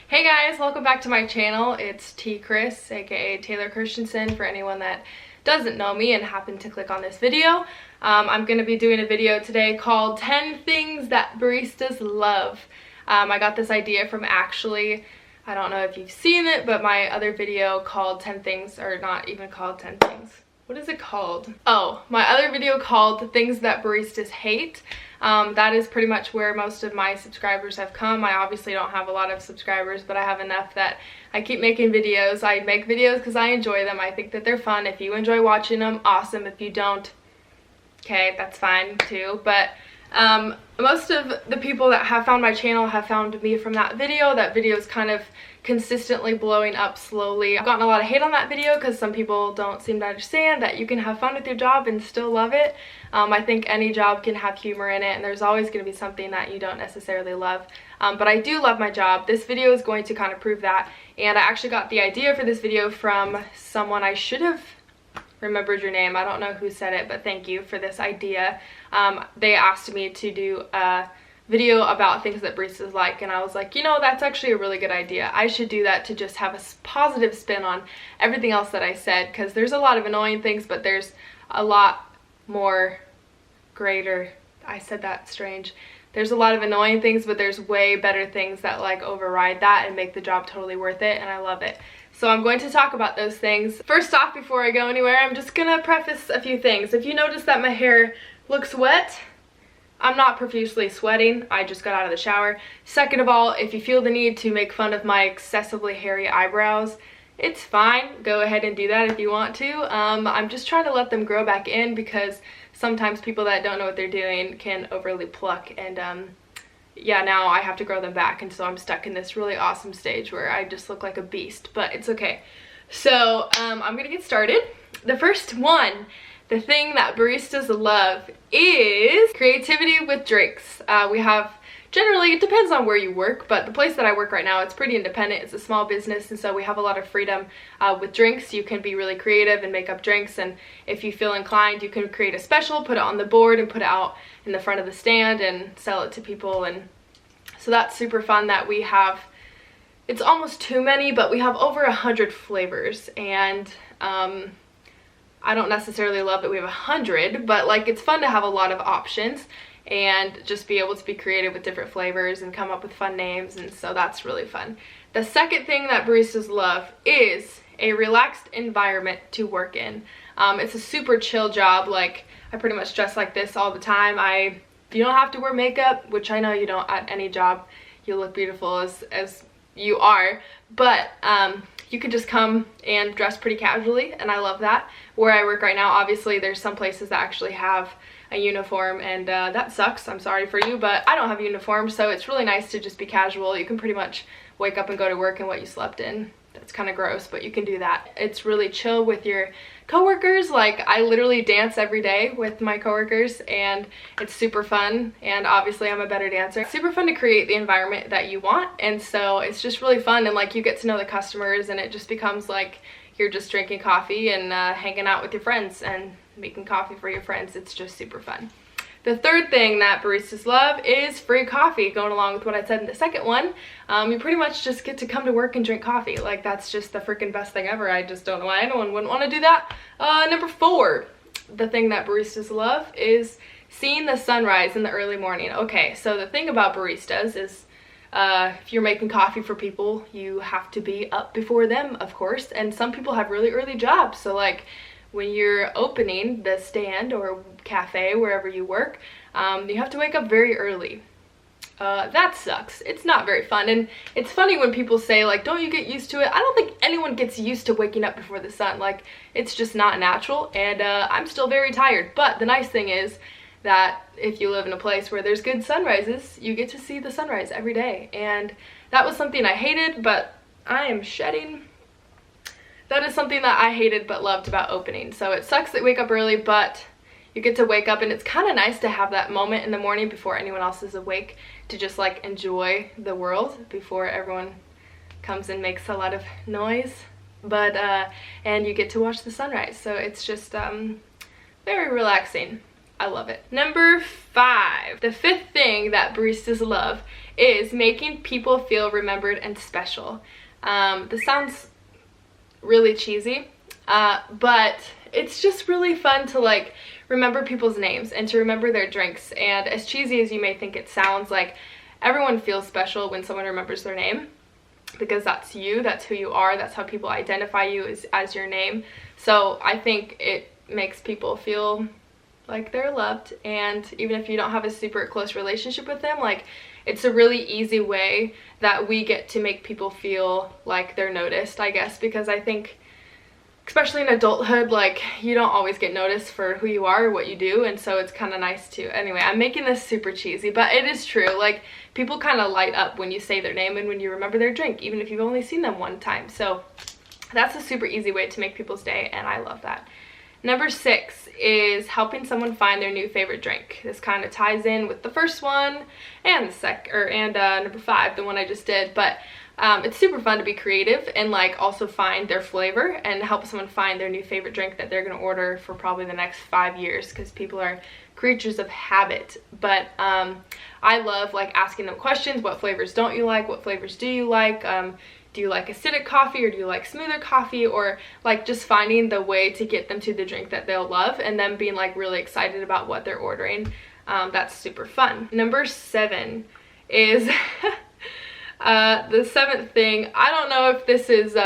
Hey guys, welcome back to my channel. It's T Chris, aka Taylor Christensen, for anyone that doesn't know me and happened to click on this video. I'm going to be doing a video today called 10 Things That Baristas Love. I got this idea from I don't know if you've seen it, but my other video called 10 Things, or not even called 10 Things. What is it called? Oh, my other video called Things That Baristas Hate. That is pretty much where most of my subscribers have come. I obviously don't have a lot of subscribers, but I have enough that I keep making videos. I make videos because I enjoy them. I think that they're fun. If you enjoy watching them, awesome. If you don't, okay, that's fine too. But most of the people that have found my channel have found me from that video. That video is kind of consistently blowing up slowly. I've gotten a lot of hate on that video because some people don't seem to understand that you can have fun with your job and still love it. I think any job can have humor in it, and there's always going to be something that you don't necessarily love. But I do love my job. This video is going to kind of prove that, and I actually got the idea for this video from someone. I should have remembered your name. I don't know who said it, but thank you for this idea. They asked me to do a video about things that baristas like, and I was like, you know, that's actually a really good idea. I should do that to just have a positive spin on everything else that I said, because there's a lot of annoying things, but there's a lot more greater, I said that strange. There's a lot of annoying things, but there's way better things that like override that and make the job totally worth it, and I love it. So I'm going to talk about those things. First off, before I go anywhere, I'm just gonna preface a few things. If you notice that my hair looks wet, I'm not profusely sweating. I just got out of the shower. Second of all, if you feel the need to make fun of my excessively hairy eyebrows, it's fine. Go ahead and do that if you want to. I'm just trying to let them grow back in, because sometimes people that don't know what they're doing can overly pluck, and yeah, now I have to grow them back, and so I'm stuck in this really awesome stage where I just look like a beast, but it's okay. So I'm gonna get started. The first one, the thing that baristas love, is creativity with drinks. We have, generally, it depends on where you work, but the place that I work right now, it's pretty independent. It's a small business, and so we have a lot of freedom with drinks. You can be really creative and make up drinks, and if you feel inclined, you can create a special, put it on the board, and put it out in the front of the stand and sell it to people. And so that's super fun that we have. It's almost too many, but we have over 100 flavors, and I don't necessarily love that we have 100, but like, it's fun to have a lot of options and just be able to be creative with different flavors and come up with fun names, and so that's really fun. The second thing that baristas love is a relaxed environment to work in. It's a super chill job. Like, I pretty much dress like this all the time. You don't have to wear makeup, which I know you don't at any job. You look beautiful as you are, but you could just come and dress pretty casually, and I love that. Where I work right now, obviously there's some places that actually have a uniform, and that sucks. I'm sorry for you, but I don't have a uniform, so it's really nice to just be casual. You can pretty much wake up and go to work in what you slept in. That's kind of gross, but you can do that. It's really chill with your coworkers. Like, I literally dance every day with my coworkers, and it's super fun, and obviously I'm a better dancer. It's super fun to create the environment that you want, and so it's just really fun, and like, you get to know the customers, and it just becomes like you're just drinking coffee and hanging out with your friends and making coffee for your friends. It's just super fun. The third thing that baristas love is free coffee. Going along with what I said in the second one, you pretty much just get to come to work and drink coffee. Like, that's just the freaking best thing ever. I just don't know why anyone wouldn't want to do that. Number 4, the thing that baristas love is seeing the sunrise in the early morning. Okay, so the thing about baristas is if you're making coffee for people, you have to be up before them, of course, and some people have really early jobs. So like, when you're opening the stand or cafe, wherever you work, you have to wake up very early. That sucks. It's not very fun, and it's funny when people say like, don't you get used to it? I don't think anyone gets used to waking up before the sun. Like, it's just not natural, and I'm still very tired. But the nice thing is that if you live in a place where there's good sunrises, you get to see the sunrise every day, and that was something I hated, but I am shedding. That is something that I hated but loved about opening. So it sucks that you wake up early, but you get to wake up, and it's kind of nice to have that moment in the morning before anyone else is awake to just like enjoy the world before everyone comes and makes a lot of noise. But and you get to watch the sunrise, so it's just very relaxing. I love it. Number 5, the 5th thing that baristas love is making people feel remembered and special. This sounds really cheesy, but it's just really fun to like remember people's names and to remember their drinks. And as cheesy as you may think it sounds, like everyone feels special when someone remembers their name, because that's you, that's who you are, that's how people identify you as your name. So I think it makes people feel like they're loved, and even if you don't have a super close relationship with them, like it's a really easy way that we get to make people feel like they're noticed, I guess, because I think especially in adulthood, like you don't always get noticed for who you are or what you do, and so it's kind of nice to, anyway, I'm making this super cheesy, but it is true. Like people kind of light up when you say their name and when you remember their drink, even if you've only seen them one time. So that's a super easy way to make people's day, and I love that. Number 6 is helping someone find their new favorite drink. This kind of ties in with the first one and number 5, the one I just did, but it's super fun to be creative and like also find their flavor and help someone find their new favorite drink that they're going to order for probably the next 5 years, because people are creatures of habit. But I love like asking them questions. What flavors don't you like? What flavors do you like? Do you like acidic coffee, or do you like smoother coffee? Or like just finding the way to get them to the drink that they'll love, and them being like really excited about what they're ordering. That's super fun. Number 7 is the 7th thing. I don't know if this is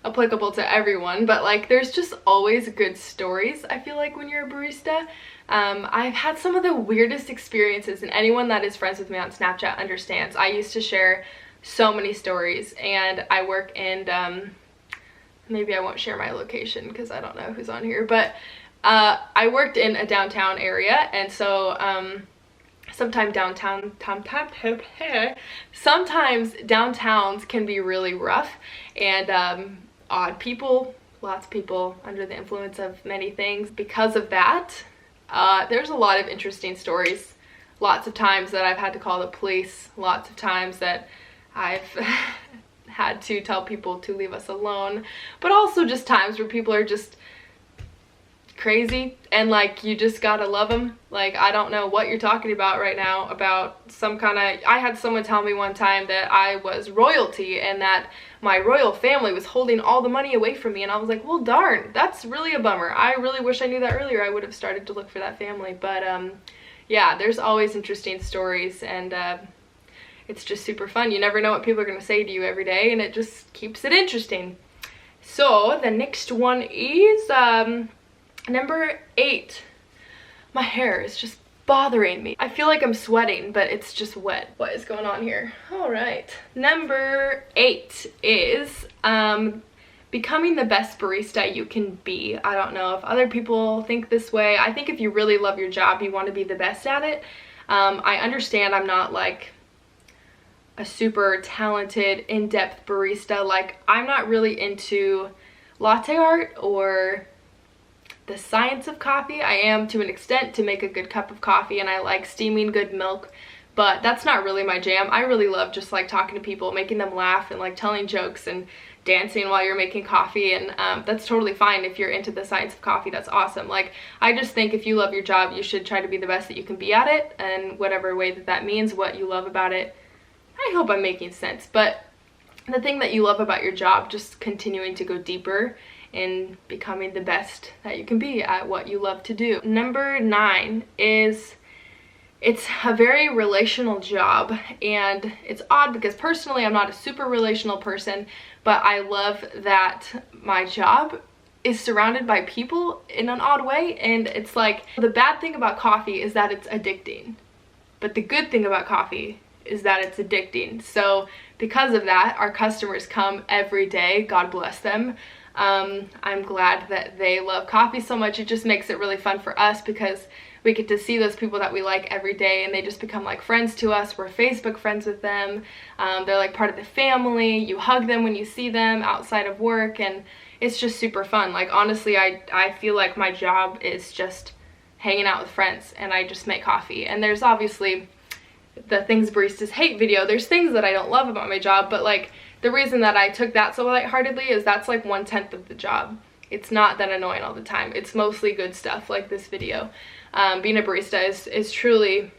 applicable to everyone, but like there's just always good stories, I feel like, when you're a barista. I've had some of the weirdest experiences, and anyone that is friends with me on Snapchat understands. I used to share so many stories, and I work in maybe I won't share my location because I don't know who's on here, but I worked in a downtown area, and so sometimes downtowns can be really rough, and odd people, lots of people under the influence of many things. Because of that, there's a lot of interesting stories. Lots of times that I've had to call the police, lots of times that I've had to tell people to leave us alone, but also just times where people are just crazy, and like you just gotta love them. Like I don't know what you're talking about right now, about some kind of, I had someone tell me one time that I was royalty and that my royal family was holding all the money away from me, and I was like, well darn, that's really a bummer. I really wish I knew that earlier. I would have started to look for that family. But yeah, there's always interesting stories, and it's just super fun. You never know what people are going to say to you every day, and it just keeps it interesting. So the next one is number 8. My hair is just bothering me. I feel like I'm sweating, but it's just wet. What is going on here? All right. Number 8 is becoming the best barista you can be. I don't know if other people think this way. I think if you really love your job, you want to be the best at it. I understand I'm not like a super talented, in-depth barista. Like I'm not really into latte art or the science of coffee. I am to an extent to make a good cup of coffee, and I like steaming good milk, but that's not really my jam. I really love just like talking to people, making them laugh, and like telling jokes and dancing while you're making coffee, and that's totally fine if you're into the science of coffee. That's awesome. Like I just think if you love your job, you should try to be the best that you can be at it, and whatever way that means, what you love about it. I hope I'm making sense, but the thing that you love about your job, just continuing to go deeper in becoming the best that you can be at what you love to do. Number 9 is, it's a very relational job, and it's odd because personally I'm not a super relational person, but I love that my job is surrounded by people in an odd way. And it's like, the bad thing about coffee is that it's addicting, but the good thing about coffee is that it's addicting. So because of that, our customers come every day, God bless them. I'm glad that they love coffee so much. It just makes it really fun for us because we get to see those people that we like every day, and they just become like friends to us. We're Facebook friends with them. They're like part of the family. You hug them when you see them outside of work, and it's just super fun. Like honestly, I feel like my job is just hanging out with friends, and I just make coffee. And there's obviously the things baristas hate video. There's things that I don't love about my job, but like the reason that I took that so lightheartedly is that's like 1/10 of the job. It's not that annoying all the time. It's mostly good stuff like this video. Being a barista is truly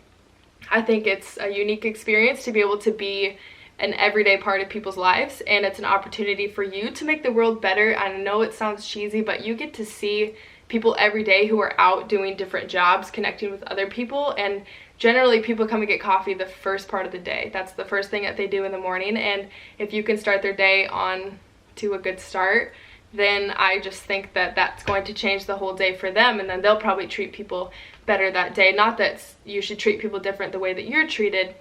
I think it's a unique experience to be able to be an everyday part of people's lives, and it's an opportunity for you to make the world better. I know it sounds cheesy, but you get to see people every day who are out doing different jobs, connecting with other people, and generally people come and get coffee the first part of the day. That's the first thing that they do in the morning, and if you can start their day on to a good start, then I just think that that's going to change the whole day for them, and then they'll probably treat people better that day. Not that you should treat people different the way that you're treated,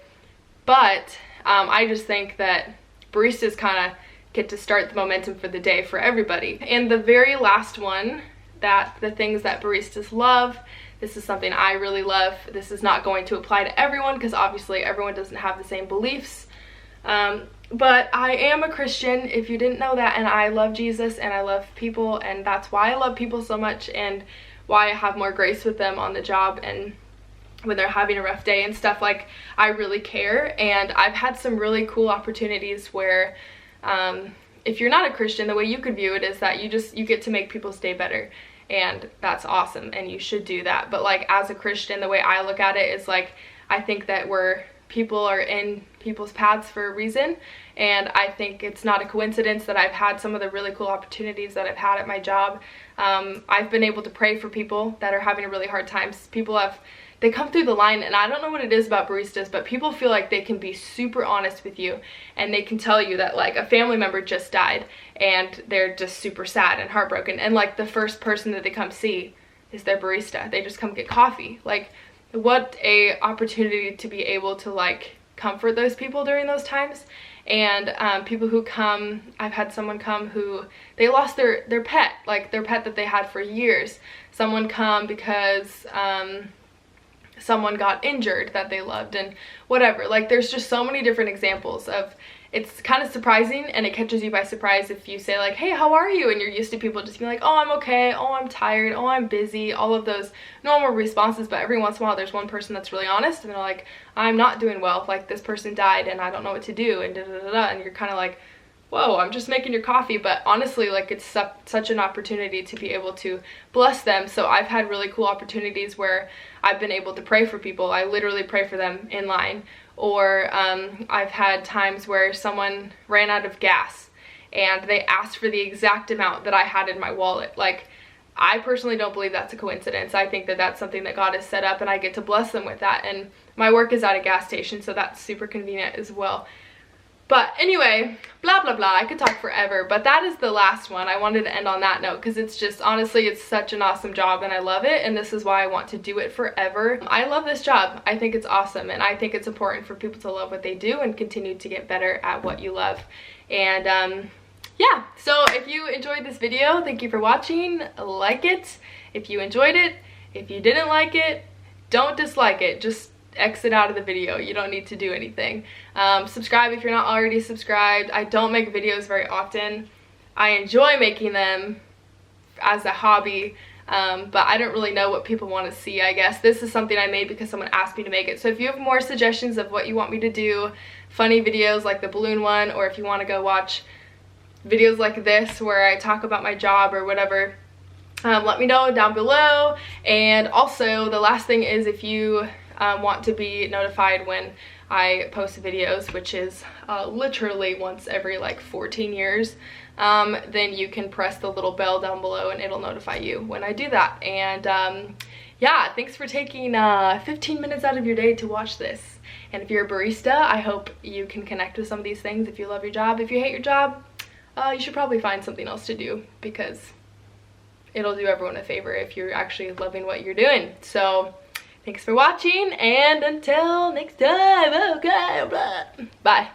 but I just think that baristas kind of get to start the momentum for the day for everybody. And the very last one, that the things that baristas love, this is something I really love. This is not going to apply to everyone because obviously everyone doesn't have the same beliefs. But I am a Christian, if you didn't know that, and I love Jesus and I love people, and that's why I love people so much and why I have more grace with them on the job and when they're having a rough day and stuff. Like, I really care, and I've had some really cool opportunities where if you're not a Christian, the way you could view it is that you get to make people's day better, and that's awesome and you should do that. But like, as a Christian, the way I look at it is like, I think that people are in people's paths for a reason, and I think it's not a coincidence that I've had some of the really cool opportunities that I've had at my job. I've been able to pray for people that are having a really hard time. They come through the line, and I don't know what it is about baristas, but people feel like they can be super honest with you, and they can tell you that like a family member just died and they're just super sad and heartbroken, and like the first person that they come see is their barista. They just come get coffee. Like, what a opportunity to be able to like comfort those people during those times. And people who come, I've had someone come who they lost their pet, like their pet that they had for years. Someone come because someone got injured that they loved, and whatever. Like, there's just so many different examples of, it's kind of surprising, and it catches you by surprise if you say like, hey, how are you? And you're used to people just being like, oh, I'm okay, oh, I'm tired, oh, I'm busy, all of those normal responses. But every once in a while there's one person that's really honest, and they're like, I'm not doing well, like this person died and I don't know what to do, and da da da da. And you're kind of like, whoa, I'm just making your coffee. But honestly, like, it's such an opportunity to be able to bless them. So I've had really cool opportunities where I've been able to pray for people. I literally pray for them in line. Or I've had times where someone ran out of gas and they asked for the exact amount that I had in my wallet. Like, I personally don't believe that's a coincidence. I think that that's something that God has set up, and I get to bless them with that. And my work is at a gas station, so that's super convenient as well. But anyway, blah blah blah, I could talk forever, but that is the last one. I wanted to end on that note because it's just, honestly, it's such an awesome job and I love it, and this is why I want to do it forever. I love this job. I think it's awesome, and I think it's important for people to love what they do and continue to get better at what you love. And yeah, so if you enjoyed this video, thank you for watching. Like it if you enjoyed it. If you didn't like it, don't dislike it. Just exit out of the video. You don't need to do anything. Subscribe if you're not already subscribed. I don't make videos very often. I enjoy making them as a hobby, but I don't really know what people want to see, I guess. This is something I made because someone asked me to make it. So if you have more suggestions of what you want me to do, funny videos like the balloon one, or if you want to go watch videos like this where I talk about my job or whatever, let me know down below. And also, the last thing is, if you want to be notified when I post videos, which is literally once every like 14 years, then you can press the little bell down below and it'll notify you when I do that. And yeah, thanks for taking 15 minutes out of your day to watch this. And if you're a barista, I hope you can connect with some of these things. If you love your job, if you hate your job, you should probably find something else to do, because it'll do everyone a favor if you're actually loving what you're doing. So thanks for watching, and until next time, okay, bye.